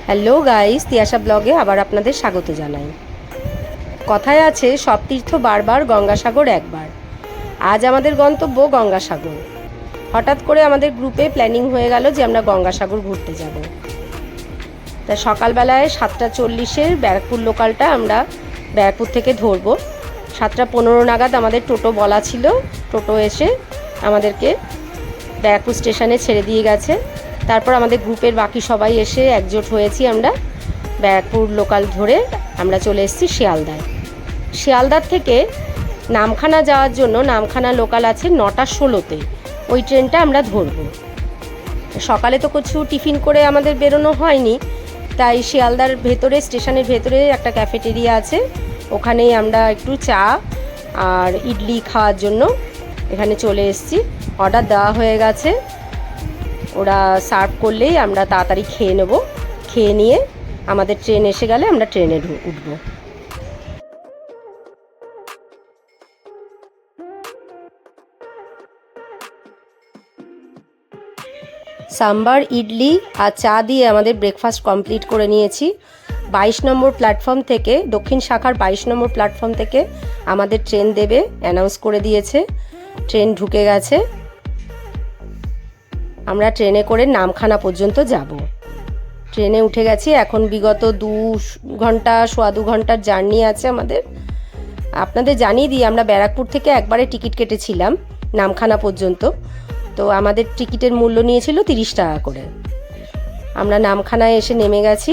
Hello guys, Tiyasha ব্লগে আবার আপনাদের স্বাগত জানাই। কথায় আছে সব তীর্থ বারবার, গঙ্গাসাগর একবার। আজ আমাদের গন্তব্য গঙ্গাসাগর। হঠাৎ করে আমাদের গ্রুপে প্ল্যানিং হয়ে গেল যে আমরা গঙ্গাসাগর ঘুরতে যাব। তা সকালবেলায় 7:40 ব্যারাকপুর লোকালটা আমরা ব্যারাকপুর থেকে ধরবো। 7:15 নাগাদ আমাদের টোটো বলা ছিল। টোটো এসে আমাদেরকে ব্যারাকপুর স্টেশনে ছেড়ে দিয়ে গেছে। তারপর আমাদের গ্রুপের বাকি সবাই এসে একজোট হয়েছি। আমরা ব্যারাকপুর লোকাল ধরে আমরা চলে এসেছি শিয়ালদায়। শিয়ালদার থেকে নামখানা যাওয়ার জন্য নামখানা লোকাল আছে 9:16-তে। ওই ট্রেনটা আমরা ধরব। সকালে তো কিছু টিফিন করে আমাদের বেরোনো হয়নি, তাই শিয়ালদার ভেতরে, স্টেশনের ভেতরে একটা ক্যাফেটেরিয়া আছে, ওখানেই আমরা একটু চা আর ইডলি খাওয়ার জন্য এখানে চলে এসেছি। অর্ডার দেওয়া হয়ে গেছে, ওরা সার্ভ করলেই আমরা তাড়াতাড়ি খেয়ে নেব। খেয়ে নিয়ে আমাদের ট্রেন এসে গেলে আমরা ট্রেনে উঠব। সাম্বার, ইডলি আর চা দিয়ে আমাদের ব্রেকফাস্ট কমপ্লিট করে নিয়েছি। 22 নম্বর প্ল্যাটফর্ম থেকে, দক্ষিণ শাখার 22 নম্বর প্ল্যাটফর্ম থেকে আমাদের ট্রেন দেবে অ্যানাউন্স করে দিয়েছে। ট্রেন ঢুকে গেছে। আমরা ট্রেনে করে নামখানা পর্যন্ত যাব। ট্রেনে উঠে গেছি। এখন বিগত 2 ঘন্টা, সোয়া 2 ঘন্টার জার্নি আছে আমাদের। আপনাদের জানিয়ে দিই, আমরা ব্যারাকপুর থেকে একবারে টিকিট কেটেছিলাম নামখানা পর্যন্ত। তো আমাদের টিকিটের মূল্য নিয়েছিল 30 টাকা করে। আমরা নামখানায় এসে নেমে গেছি।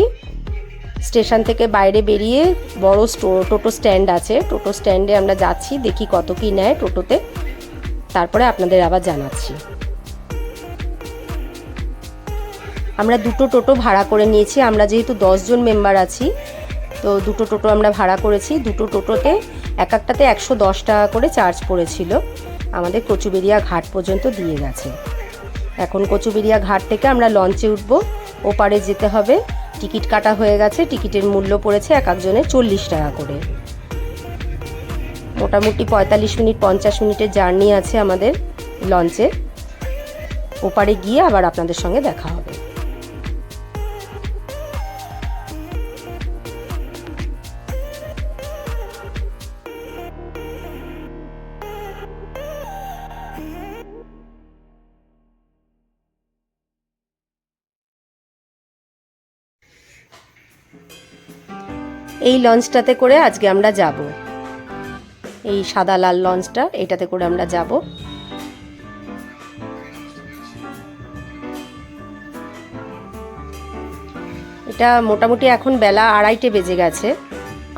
স্টেশন থেকে বাইরে বেরিয়ে বড় টোটো স্ট্যান্ড আছে, টোটো স্ট্যান্ডে আমরা যাচ্ছি, দেখি কত কি নেয় টোটোতে, তারপরে আপনাদের আবার জানাচ্ছি। আমরা দুটো টোটো ভাড়া করে নিয়েছি। আমরা যেহেতু 10 জন মেম্বার আছি, তো দুটো টোটো আমরা ভাড়া করেছি। দুটো টোটোতে এক একটাতে 110 টাকা করে চার্জ পড়েছিল। আমাদের কচুবেড়িয়া ঘাট পর্যন্ত দিয়ে গেছে। এখন কচুবেড়িয়া ঘাট থেকে আমরা লঞ্চে উঠবো, ওপারে যেতে হবে। টিকিট কাটা হয়ে গেছে। টিকিটের মূল্য পড়েছে এক একজনের 40 টাকা করে। মোটামুটি 45 মিনিট 50 মিনিটের জার্নি আছে আমাদের লঞ্চে। ওপারে গিয়ে আবার আপনাদের সঙ্গে দেখা হবে। এই লঞ্চটাতে করে আজকে আমরা যাব। এই সাদা লাল লঞ্চটা, এটাতে করে আমরা যাব। এটা মোটামুটি এখন বেলা 2:30 বেজে গেছে।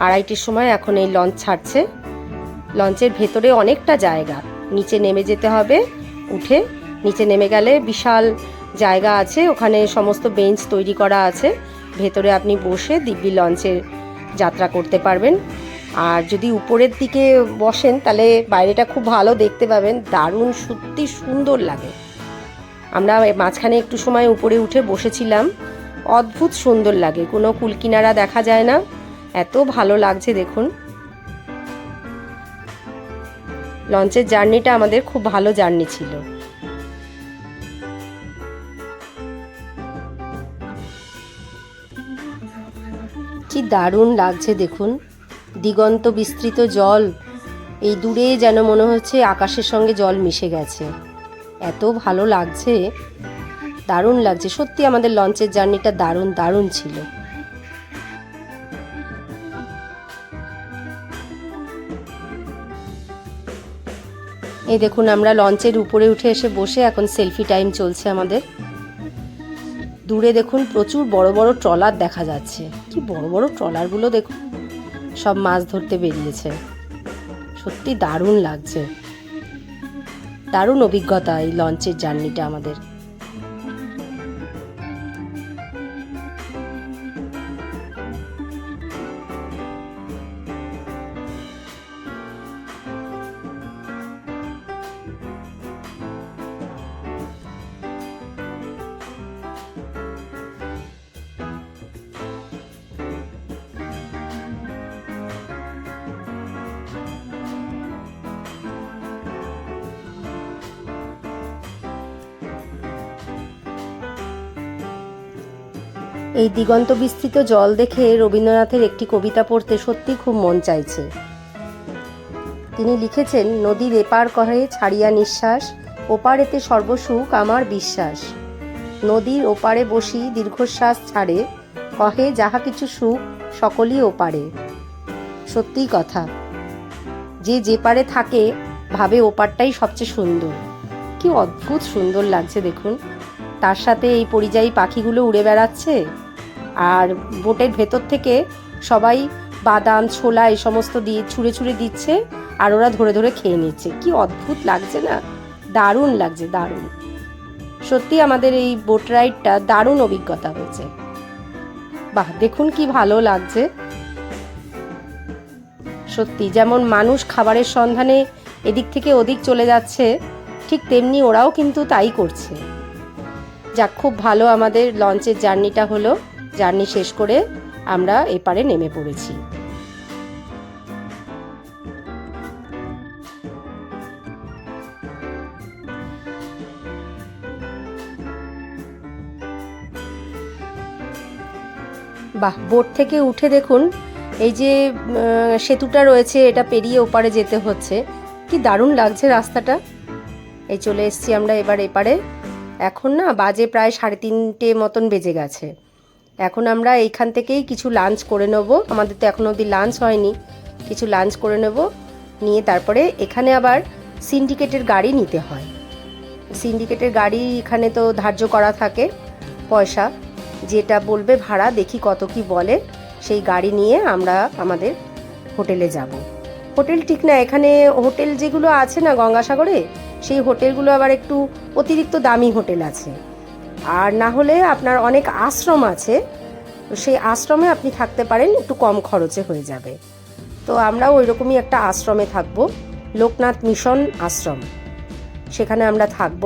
2:30-র সময় এখন এই লঞ্চ ছাড়ছে। লঞ্চের ভেতরে অনেকটা জায়গা, নিচে নেমে যেতে হবে। উঠে নিচে নেমে গেলে বিশাল জায়গা আছে, ওখানে সমস্ত বেঞ্চ তৈরি করা আছে। ভেতরে আপনি বসে দিব্যি লঞ্চের যাত্রা করতে পারবেন। আর যদি উপরের দিকে বসেন তাহলে বাইরেটা খুব ভালো দেখতে পাবেন। দারুণ, সত্যি সুন্দর লাগে। আমরা মাঝখানে একটু সময় উপরে উঠে বসেছিলাম। অদ্ভুত সুন্দর লাগে, কোনো কুলকিনারা দেখা যায় না, এত ভালো লাগছে দেখুন। লঞ্চের জার্নিটা আমাদের খুব ভালো জার্নি ছিল। কি দারুণ লাগছে দেখুন, দিগন্ত বিস্তৃত জল। এই দূরে যেন মনে হচ্ছে আকাশের সঙ্গে জল মিশে গেছে। এত ভালো লাগছে, দারুণ লাগছে সত্যি। আমাদের লঞ্চের জার্নিটা দারুণ দারুণ ছিল। এই দেখুন, আমরা লঞ্চের উপরে উঠে এসে বসে এখন সেলফি টাইম চলছে আমাদের। দূরে দেখুন প্রচুর বড় বড় ট্রলার দেখা যাচ্ছে। কি বড় বড় ট্রলারগুলো দেখুন, সব মাছ ধরতে বেরিয়েছে। সত্যি দারুণ লাগছে, দারুণ অভিজ্ঞতা এই লঞ্চের জার্নিটা আমাদের। এই দিগন্ত বিস্তৃত জল দেখে রবীন্দ্রনাথের একটি কবিতা পড়তে সত্যি খুব মন চাইছে। তিনি লিখেছেন, নদীর এপার কহে ছাড়িয়া নিঃশ্বাস, ওপারেতে সর্বসুখ আমার বিশ্বাস। নদীর ওপারে বসি দীর্ঘশ্বাস ছাড়ে, কহে যাহা কিছু সুখ সকলই ওপারে। সত্যিই কথা, যে পারে থাকে ভাবে ওপারটাই সবচেয়ে সুন্দর। কি অদ্ভুত সুন্দর লাগছে দেখুন। তার সাথে এই পরিযায়ী পাখিগুলো উড়ে বেড়াচ্ছে, আর বোটের ভেতর থেকে সবাই বাদাম ছোলা এই সমস্ত দিয়ে ছুঁড়ে ছুঁড়ে দিচ্ছে, আর ওরা ধরে ধরে খেয়ে নিচ্ছে। কি অদ্ভুত লাগছে না? দারুণ লাগছে, দারুণ। সত্যি আমাদের এই বোট রাইডটা দারুণ অভিজ্ঞতা হয়েছে। বাহ, দেখুন কি ভালো লাগছে। সত্যি যেমন মানুষ খাবারের সন্ধানে এদিক থেকে ওদিক চলে যাচ্ছে, ঠিক তেমনি ওরাও কিন্তু তাই করছে। যাক, খুব ভালো আমাদের লঞ্চের জার্নিটা হলো। জার্নি শেষ করে আমরা এপারে নেমে পড়েছি। বাহ, বোট থেকে উঠে দেখুন এই যে সেতুটা রয়েছে, এটা পেরিয়ে ওপারে যেতে হচ্ছে। কি দারুণ লাগছে রাস্তাটা। এই চলে এসেছি আমরা এবার এপারে। এখন না বাজে প্রায় 3:30 মতন বেজে গেছে। এখন আমরা এইখান থেকেই কিছু লাঞ্চ করে নেব। আমাদের তো এখনো অবধি লাঞ্চ হয়নি, কিছু লাঞ্চ করে নেব। নিয়ে তারপরে এখানে আবার সিন্ডিকেটের গাড়ি নিতে হয়। সিন্ডিকেটের গাড়ি এখানে তো ধার্য করা থাকে পয়সা, যেটা বলবে ভাড়া, দেখি কত কি বলে। সেই গাড়ি নিয়ে আমরা আমাদের হোটেলে যাব। হোটেল ঠিক না, এখানে হোটেল যেগুলো আছে না গঙ্গাসাগরে, সেই হোটেলগুলো আবার একটু অতিরিক্ত দামি হোটেল আছে। আর না হলে আপনার অনেক আশ্রম আছে, সেই আশ্রমে আপনি থাকতে পারেন, একটু কম খরচে হয়ে যাবে। তো আমরাও ওই রকমই একটা আশ্রমে থাকব, লোকনাথ মিশন আশ্রম, সেখানে আমরা থাকব।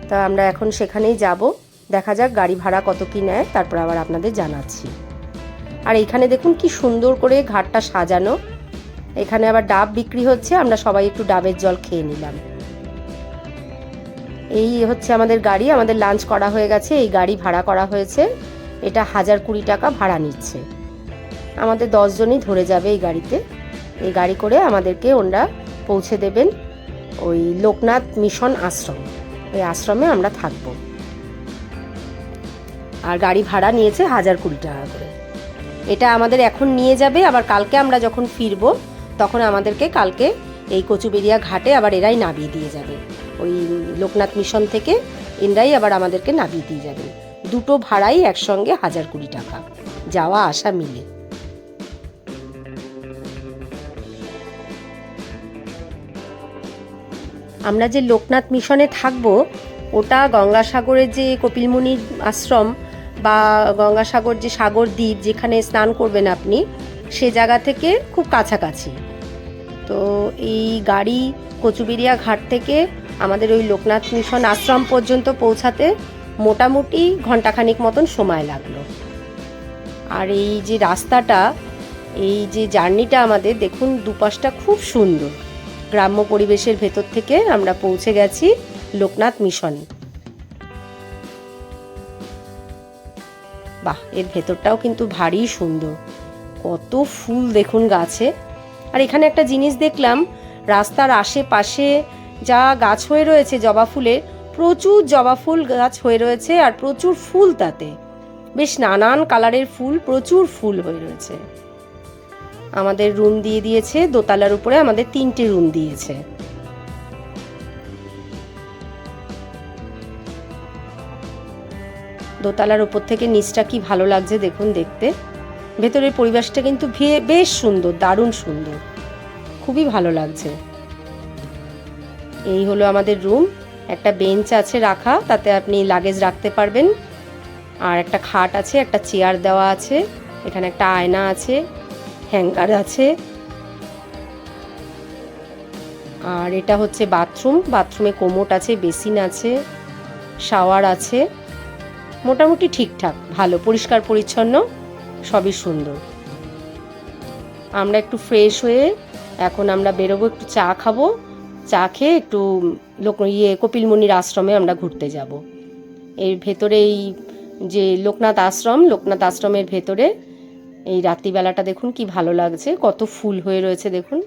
তা আমরা এখন সেখানেই যাব। দেখা যাক গাড়ি ভাড়া কত কি নেয়, তারপর আবার আপনাদের জানাচ্ছি। আর এইখানে দেখুন কি সুন্দর করে ঘাটটা সাজানো। এখানে আবার ডাব বিক্রি হচ্ছে, আমরা সবাই একটু ডাবের জল খেয়ে নিলাম। এই হচ্ছে আমাদের গাড়ি, আমাদের লাঞ্চ করা হয়ে গেছে। এই গাড়ি ভাড়া করা হয়েছে, এটা 1020 টাকা ভাড়া নিচ্ছে। আমাদের 10 জনই ধরে যাবে এই গাড়িতে। এই গাড়ি করে আমাদেরকে ওনারা পৌঁছে দেবেন ওই লোকনাথ মিশন আশ্রম। ওই আশ্রমে আমরা থাকব। আর গাড়ি ভাড়া নিয়েছে 1020 টাকা করে। এটা আমাদের এখন নিয়ে যাবে, আবার কালকে আমরা যখন ফিরবো তখন আমাদেরকে কালকে এই কচুবেড়িয়া ঘাটে আবার এরাই নামিয়ে দিয়ে যাবে। ওই লোকনাথ মিশন থেকে এরাই আবার আমাদেরকে নামিয়ে দিয়ে যাবে। দুটো ভাড়াই একসঙ্গে 1020 টাকা, যাওয়া আসা মিলে। আমরা যে লোকনাথ মিশনে থাকবো, ওটা গঙ্গাসাগরের যে কপিলমুনির আশ্রম বা গঙ্গাসাগর যে সাগর দ্বীপ যেখানে স্নান করবেন আপনি, সে জায়গা থেকে খুব কাছাকাছি। তো এই গাড়ি কচুবেড়িয়া ঘাট থেকে আমাদের ওই লোকনাথ মিশন আশ্রম পর্যন্ত পৌঁছাতে মোটামুটি ঘন্টাখানিক মতন সময় লাগলো। আর এই যে রাস্তাটা, এই যে জার্নিটা আমাদের দেখুন, দুপাশটা খুব সুন্দর গ্রাম্য পরিবেশের ভেতর থেকে আমরা পৌঁছে গেছি লোকনাথ মিশন। বাহ, এর ভেতরটাও কিন্তু ভারী সুন্দর, কত ফুল দেখুন গাছে। আর এখানে একটা জিনিস দেখলাম, রাস্তার আশেপাশে যা গাছ হয়ে রয়েছে জবা ফুলের, প্রচুর জবা ফুল গাছ হয়ে রয়েছে, আর প্রচুর ফুল, তাতে বেশ নানান কালারের ফুল, প্রচুর ফুল হয়ে রয়েছে। আমাদের রুম দিয়ে দিয়েছে দোতলার উপরে, আমাদের 3টে রুম দিয়েছে। দোতলার উপর থেকে নিচটা কি ভালো লাগছে দেখুন দেখতে। ভেতরের পরিবেশটা কিন্তু বেশ সুন্দর, দারুণ সুন্দর, খুবই ভালো লাগছে। এই হলো আমাদের রুম। একটা বেঞ্চ আছে রাখা, তাতে আপনি লাগেজ রাখতে পারবেন। আর একটা খাট আছে, একটা চেয়ার দেওয়া আছে, এখানে একটা আয়না আছে, হ্যাঙ্গার আছে। আর এটা হচ্ছে বাথরুম, বাথরুমে কোমোট আছে, বেসিন আছে, শাওয়ার আছে। মোটামুটি ঠিকঠাক, ভালো, পরিষ্কার পরিচ্ছন্ন, সবই সুন্দর। আমরা একটু ফ্রেশ হয়ে এখন আমরা বেরোবো, একটু চা খাবো। চা খেয়ে একটু কপিলমুনির আশ্রমে আমরা ঘুরতে যাব। এর ভেতরে এই যে লোকনাথ আশ্রমের ভেতরে এই রাত্রিবেলাটা দেখুন কি ভালো লাগছে, কত ফুল হয়ে রয়েছে দেখুন,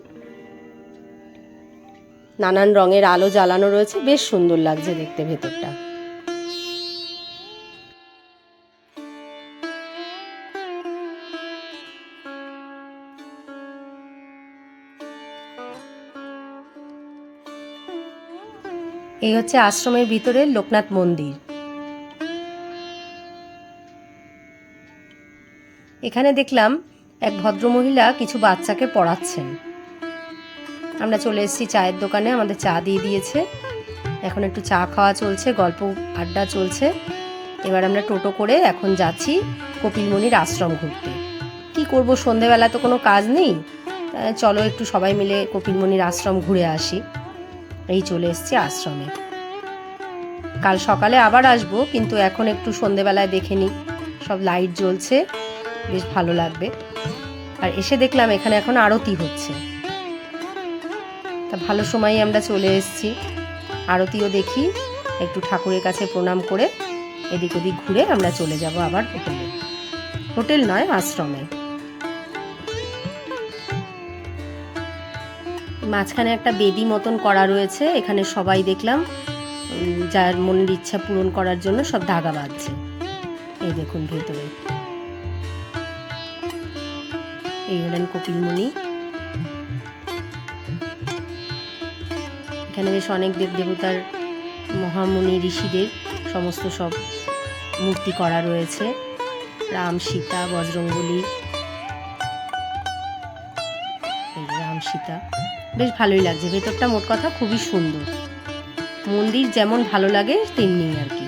নানান রঙের আলো জ্বালানো রয়েছে, বেশ সুন্দর লাগছে দেখতে ভেতরটা। এই হচ্ছে আশ্রমের ভিতরে লোকনাথ মন্দির। এখানে দেখলাম এক ভদ্রমহিলা কিছু বাচ্চাকে পড়াচ্ছেন। আমরা চলে এসেছি চায়ের দোকানে, আমাদের চা দিয়ে দিয়েছে, এখন একটু চা খাওয়া চলছে, গল্প আড্ডা চলছে। এবার আমরা টোটো করে এখন যাচ্ছি কপিলমুনির আশ্রম ঘুরতে। কি করব, সন্ধেবেলা তো কোনো কাজ নেই, চলো একটু সবাই মিলে কপিলমুনির আশ্রম ঘুরে আসি। এই চলে এসেছি আশ্রমে। কাল সকালে আবার আসবো, কিন্তু এখন একটু সন্ধেবেলায় দেখে নিই, সব লাইট জ্বলছে, বেশ ভালো লাগবে। আর এসে দেখলাম এখানে এখন আরতি হচ্ছে, তা ভালো সময়ই আমরা চলে এসেছি, আরতিও দেখি, একটু ঠাকুরের কাছে প্রণাম করে এদিক ওদিক ঘুরে আমরা চলে যাব আবার হোটেলে। হোটেল নয়, আশ্রমে। মাঝখানে একটা বেদি মতন করা রয়েছে, এখানে সবাই দেখলাম যার মনের ইচ্ছা পূরণ করার জন্য সব ধাগা বাঁধছে। এই দেখুন ভেতরে, এই হলেন কপিলমুনি। এখানে বেশ অনেক দেবদেবতার, মহামুনি ঋষিদের সমস্ত সব মূর্তি করা রয়েছে, রাম সীতা বজরঙ্গলী, রাম সীতা, বেশ ভালোই লাগছে ভেতরটা। মোট কথা খুবই সুন্দর, মন্দির যেমন ভালো লাগে তেমনি আর কি।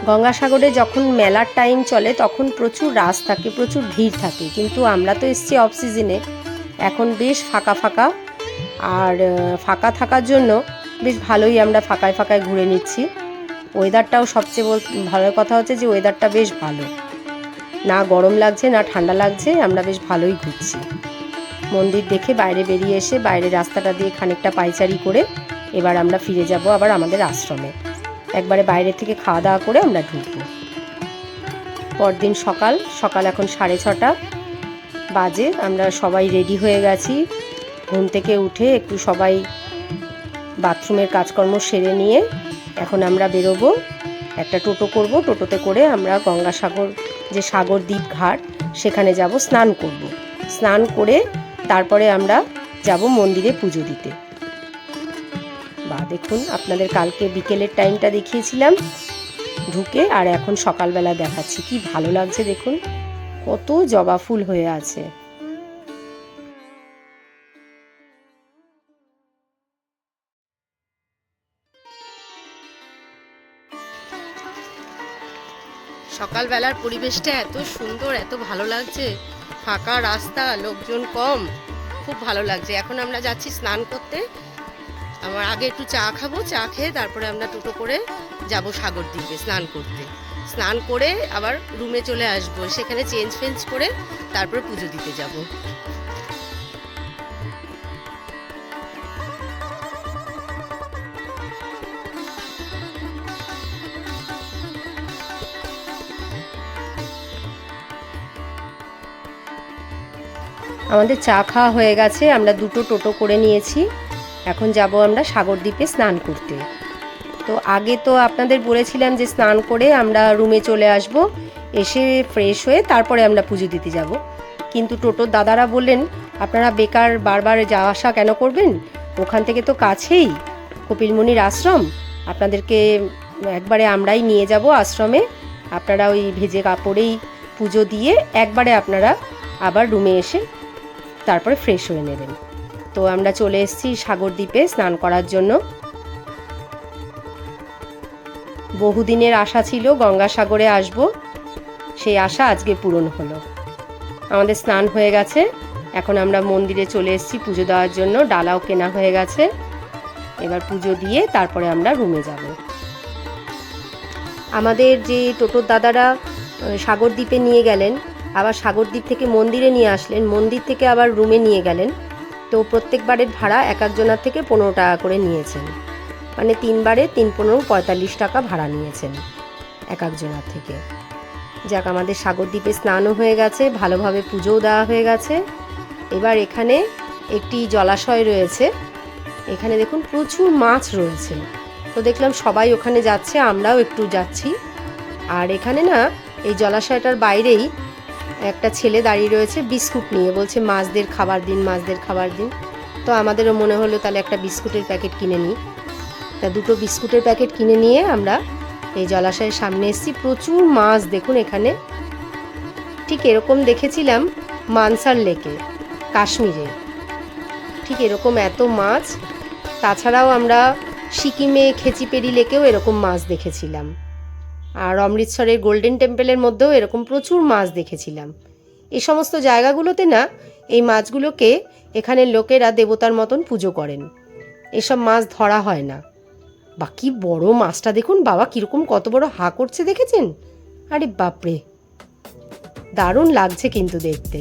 গঙ্গাসাগরে যখন মেলার টাইম চলে তখন প্রচুর রাশ থাকে, প্রচুর ভিড় থাকে, কিন্তু আমরা তো এসেছি অফ সিজনে, এখন বেশ ফাঁকা ফাঁকা। আর ফাঁকা থাকার জন্য বেশ ভালোই আমরা ফাঁকায় ফাঁকায় ঘুরে নিচ্ছি। ওয়েদারটাও সবচেয়ে ভালো কথা হচ্ছে যে ওয়েদারটা বেশ ভালো, না গরম লাগছে না ঠান্ডা লাগছে, আমরা বেশ ভালোই ঘুরছি। মন্দির দেখে বাইরে বেরিয়ে এসে বাইরের রাস্তাটা দিয়ে খানিকটা পাইচারি করে এবার আমরা ফিরে যাব আবার আমাদের আশ্রমে। একবারে বাইরে থেকে খাওয়া দাওয়া করে আমরা ঢুকবো। পরদিন সকাল এখন 6:30 বাজে, আমরা সবাই রেডি হয়ে গেছি। ঘুম থেকে উঠে একটু সবাই বাথরুমের কাজকর্ম সেরে নিয়ে এখন আমরা বেরোবো, একটা টোটো করব, টোটোতে করে আমরা গঙ্গাসাগর যে সাগরদ্বীপ ঘাট সেখানে যাব, স্নান করব। স্নান করে তারপরে আমরা যাব মন্দিরে পুজো দিতে। বা দেখুন, আপনাদের কালকে বিকেলের টাইমটা দেখিয়েছিলাম ঢুকে, আর এখন সকালবেলা দেখাচ্ছি, কি ভালো লাগছে দেখুন, কত জবা ফুল হয়ে আছে। সকালবেলার পরিবেশটা এত সুন্দর, এত ভালো লাগছে, ফাঁকা রাস্তা, লোকজন কম, খুব ভালো লাগছে। এখন আমরা যাচ্ছি স্নান করতে। আমার আগে একটু চা খাবো, চা খেয়ে তারপরে আমরা টোটো করে যাব সাগরদ্বীপে স্নান করতে। স্নান করে আবার রুমে চলে আসবো, সেখানে চেঞ্জ ফেঞ্জ করে তারপরে পুজো দিতে যাব। আমাদের চা খাওয়া হয়ে গেছে, আমরা দুটো টোটো করে নিয়েছি, এখন যাব আমরা সাগরদ্বীপে স্নান করতে। তো আগে তো আপনাদের বলেছিলাম যে স্নান করে আমরা রুমে চলে আসব, এসে ফ্রেশ হয়ে তারপরে আমরা পুজো দিতে যাব, কিন্তু টোটোর দাদারা বললেন আপনারা বেকার বারবার যাওয়া আসা কেন করবেন, ওখান থেকে তো কাছেই কপিলমুনির আশ্রম, আপনাদেরকে একবারে আমরাই নিয়ে যাব আশ্রমে, আপনারা ওই ভেজে কাপড়েই পুজো দিয়ে একবারে আপনারা আবার রুমে এসে তারপরে ফ্রেশ হয়ে নেবেন। তো আমরা চলে এসেছি সাগরদ্বীপে স্নান করার জন্য। বহুদিনের আশা ছিল গঙ্গাসাগরে আসব, সেই আশা আজকে পূরণ হলো। আমাদের স্নান হয়ে গেছে, এখন আমরা মন্দিরে চলে এসেছি পুজো দেওয়ার জন্য, ডালাও কেনা হয়ে গেছে, এবার পুজো দিয়ে তারপরে আমরা রুমে যাব। আমাদের যে টোটোর দাদারা সাগরদ্বীপে নিয়ে গেলেন, আবার সাগরদ্বীপ থেকে মন্দিরে নিয়ে আসলেন, মন্দির থেকে আবার রুমে নিয়ে গেলেন, তো প্রত্যেকবারের ভাড়া এক একজনের থেকে 15 টাকা করে নিয়েছেন, মানে 3 বারে 3 15 45 টাকা ভাড়া নিয়েছেন। এক একজনের থেকে। যাক, আমাদের সাগরদ্বীপে স্নানও হয়ে গেছে, ভালোভাবে পুজোও দেওয়া হয়ে গেছে। এবার এখানে একটি জলাশয় রয়েছে, এখানে দেখুন প্রচুর মাছ রয়েছে। তো দেখলাম সবাই ওখানে যাচ্ছে, আমরাও একটু যাচ্ছি। আর এখানে না এই জলাশয়টার বাইরেই একটা ছেলে দাঁড়িয়ে রয়েছে বিস্কুট নিয়ে, বলছে মাছদের খাবার দিন, মাছদের খাবার দিন। তো আমাদেরও মনে হলো তাহলে একটা বিস্কুটের প্যাকেট কিনে নিই। তা দুটো বিস্কুটের প্যাকেট কিনে নিয়ে আমরা এই জলাশয়ের সামনে এসেছি। প্রচুর মাছ দেখুন এখানে, ঠিক এরকম দেখেছিলাম মানসার লেকে কাশ্মীরে, ঠিক এরকম এত মাছ। তাছাড়াও আমরা সিকিমে খেচিপেরি লেকেও এরকম মাছ দেখেছিলাম, আর অমৃতসরের গোল্ডেন টেম্পলের মধ্যেও এরকম প্রচুর মাছ দেখেছিলাম। এই সমস্ত জায়গাগুলোতে না এই মাছগুলোকে এখানের লোকেরা দেবতার মতন পুজো করেন, এসব মাছ ধরা হয় না। বা কি বড় মাছটা দেখুন বাবা, কীরকম কত বড় হা করছে দেখেছেন? আরে বাপরে, দারুণ লাগছে কিন্তু দেখতে।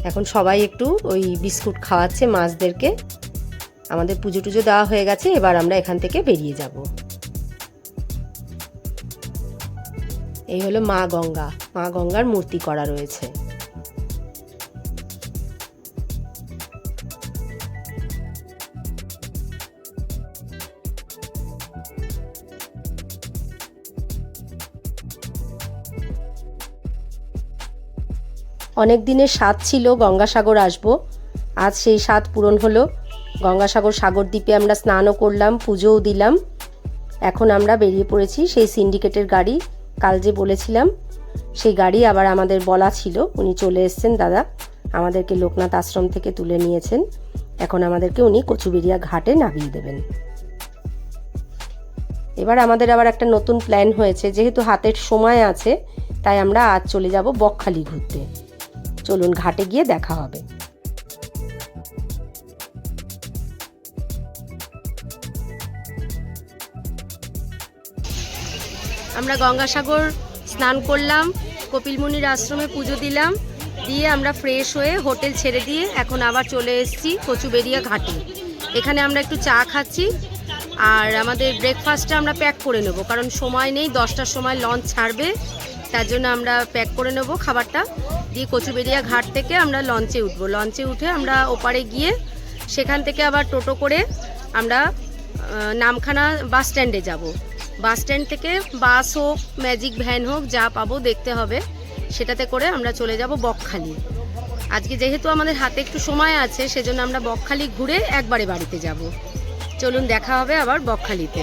এখন সবাই একটু ওই বিস্কুট খাওয়াচ্ছে মাছদেরকে। আমাদের পুজো টুজো দেওয়া হয়ে গেছে, এবার আমরা এখান থেকে বেরিয়ে যাব। এই হলো মা গঙ্গা, মা গঙ্গার মূর্তি করা রয়েছে। অনেক দিনের স্বাদ ছিল গঙ্গাসাগর আসবো, আজ সেই স্বাদ পূরণ হলো। গঙ্গাসাগর সাগরদ্বীপে আমরা স্নানও করলাম, পুজোও দিলাম। এখন আমরা বেরিয়ে পড়েছি সেই সিন্ডিকেটের গাড়ি, কাল যে বলেছিলাম সেই গাড়ি আবার আমাদের বলা ছিল, উনি চলে এসেছেন দাদা, আমাদেরকে লোকনাথ আশ্রম থেকে তুলে নিয়েছেন। এখন আমাদেরকে উনি কচুবেড়িয়া ঘাটে নামিয়ে দেবেন। এবার আমাদের আবার একটা নতুন প্ল্যান হয়েছে, যেহেতু হাতের সময় আছে তাই আমরা আজ চলে যাব বকখালি ঘুরতে। চলুন ঘাটে গিয়ে দেখা হবে। আমরা গঙ্গাসাগর স্নান করলাম, কপিল মুনির আশ্রমে পুজো দিলাম, দিয়ে আমরা ফ্রেশ হয়ে হোটেল ছেড়ে দিয়ে এখন আবার চলে এসেছি কচুবেড়িয়া ঘাটে। এখানে আমরা একটু চা খাচ্ছি, আর আমাদের ব্রেকফাস্টটা আমরা প্যাক করে নেব, কারণ সময় নেই, 10টার সময় লঞ্চ ছাড়বে, তার জন্য আমরা প্যাক করে নেব খাবারটা। দিয়ে কচুবেড়িয়া ঘাট থেকে আমরা লঞ্চে উঠবো, লঞ্চে উঠে আমরা ওপারে গিয়ে সেখান থেকে আবার টোটো করে আমরা নামখানা বাস স্ট্যান্ডে যাব। বাস স্ট্যান্ড থেকে বাস হোক, ম্যাজিক ভ্যান হোক, যা পাবো দেখতে হবে, সেটাতে করে আমরা চলে যাব বকখালি। আজকে যেহেতু আমাদের হাতে একটু সময় আছে, সেজন্য আমরা বকখালি ঘুরে একবারে বাড়িতে যাব। চলুন দেখা হবে আবার বকখালিতে।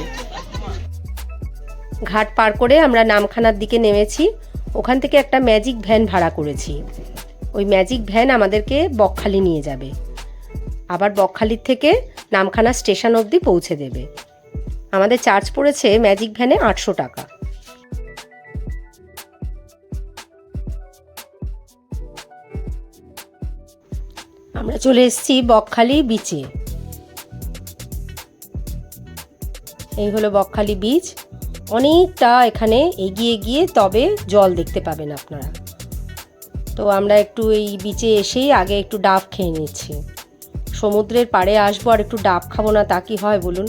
ঘাট পার করে আমরা নামখানার দিকে নেমেছি, ওখান থেকে একটা ম্যাজিক ভ্যান ভাড়া করেছি। ওই ম্যাজিক ভ্যান আমাদেরকে বকখালি নিয়ে যাবে, আবার বকখালির থেকে নামখানা স্টেশন অবধি পৌঁছে দেবে। আমাদের চার্জ পড়েছে ম্যাজিক ভ্যানে 800 টাকা। আমরা চলে এসেছি বকখালি বিচে। এই হলো বকখালি বিচ। অনেকটা এখানে এগিয়ে গিয়ে তবে জল দেখতে পাবেন আপনারা। তো আমরা একটু এই বিচে এসেই আগে একটু ডাব খেয়ে নিচ্ছি। সমুদ্রের পাড়ে আসবো আর একটু ডাব খাবো না তা কি হয় বলুন?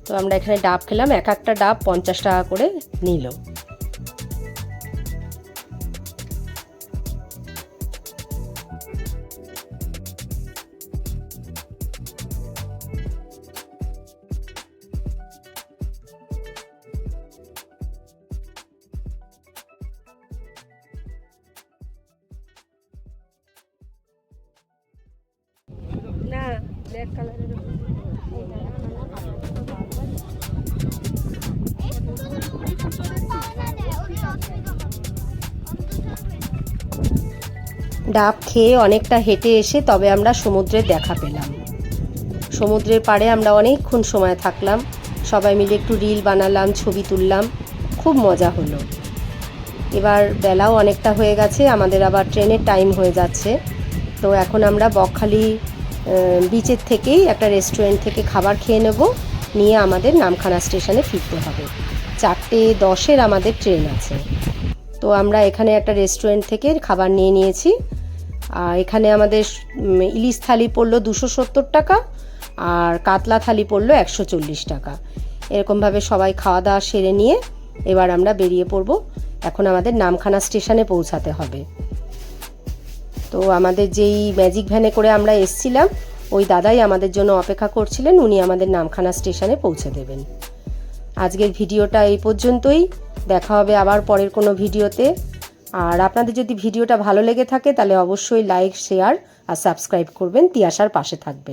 তো আমরা এখানে ডাব খেলাম, এক একটা ডাব 50 টাকা করে নিল। না, ব্ল্যাক কালারের ডাব খেয়ে অনেকটা হেঁটে এসে তবে আমরা সমুদ্রের দেখা পেলাম। সমুদ্রের পাড়ে আমরা অনেকক্ষণ সময় থাকলাম, সবাই মিলে একটু রিল বানালাম, ছবি তুললাম, খুব মজা হলো। এবার বেলাও অনেকটা হয়ে গেছে, আমাদের আবার ট্রেনের টাইম হয়ে যাচ্ছে। তো এখন আমরা বকখালি বিচের থেকেই একটা রেস্টুরেন্ট থেকে খাবার খেয়ে নেব, নিয়ে আমাদের নামখানা স্টেশনে ফিরতে হবে। 4:10 আমাদের ট্রেন আছে। তো আমরা এখানে একটা রেস্টুরেন্ট থেকে খাবার নিয়ে নিয়েছি। এখানে আমাদের ইলিশ থালি পড়লো 270 টাকা, আর কাতলা থালি পড়লো 140 টাকা। এরকমভাবে সবাই খাওয়া দাওয়া সেরে নিয়ে এবার আমরা বেরিয়ে পড়ব। এখন আমাদের নামখানা স্টেশনে পৌঁছাতে হবে। তো আমাদের যেই ম্যাজিক ভ্যানে করে আমরা এসছিলাম ওই দাদাই আমাদের জন্য অপেক্ষা করছিলেন, উনি আমাদের নামখানা স্টেশনে পৌঁছে দেবেন। আজকের ভিডিওটা এই পর্যন্তই, দেখা হবে আবার পরের কোনো ভিডিওতে। আর আপনাদের যদি ভিডিওটা ভালো লেগে থাকে তাহলে অবশ্যই লাইক, শেয়ার আর সাবস্ক্রাইব করবেন, তিয়াশার পাশে থাকবেন।